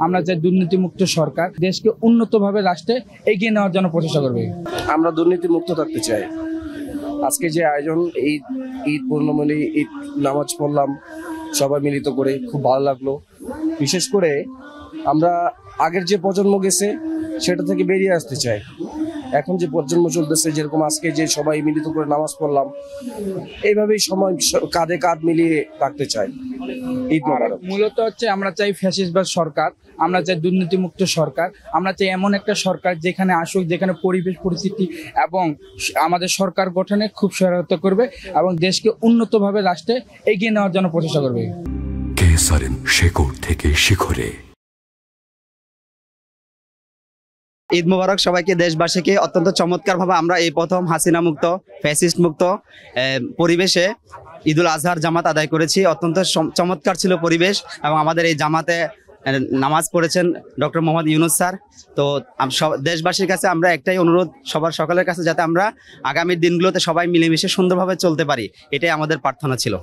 আমরা চাই দুর্নীতিমুক্ত সরকার, দেশকে উন্নতভাবে রাষ্ট্রে এগিয়ে নেওয়ার জন্য প্রচেষ্টা করবে। আমরা দুর্নীতি মুক্ত থাকতে চাই। আজকে যে আয়োজন, ঈদ ঈদ পূর্ণিমা, ঈদ নামাজ পড়লাম সবাই মিলিত করে, খুব ভালো লাগলো। বিশেষ করে আমরা আগের যে প্রজন্ম গেছে সেটা থেকে বেরিয়ে আসতে চাই। এখন যে প্রজন্ম চলতেছে, যেরকম আজকে যে সবাই মিলিত করে নামাজ পড়লাম, এইভাবেই সময় কাঁধে কাঁধ মিলিয়ে রাখতে চাই। ঈদ মোবারক। মূলত হচ্ছে আমরা চাই ফ্যাসিস্টবাদ সরকার, আমরা চাই দুর্নীতিমুক্ত সরকার, আমরা চাই এমন একটা সরকার যেখানে আসুক, যেখানে পরিবেশ পরিস্থিতি এবং আমাদের সরকার গঠনে খুব সহায়তা করবে এবং দেশকে উন্নতভাবে রাষ্ট্রে এগিয়ে নেওয়ার জন্য প্রচেষ্টা করবে। কেসারেন শেকড় থেকে শিখরে। ঈদ মোবারক সবাইকে, দেশবাসীকে। অত্যন্ত চমৎকারভাবে আমরা এই প্রথম হাসিনা মুক্ত, ফ্যাসিস্ট মুক্ত পরিবেশে ঈদুল আজহার জামাত আদায় করেছি। অত্যন্ত চমৎকার ছিল পরিবেশ এবং আমাদের এই জামাতে নামাজ পড়েছেন ডক্টর মোহাম্মদ ইউনুস স্যার। তো দেশবাসীর কাছে আমরা একটাই অনুরোধ, সকলের কাছে, যাতে আমরা আগামী দিনগুলোতে সবাই মিলেমিশে সুন্দরভাবে চলতে পারি, এটাই আমাদের প্রার্থনা ছিল।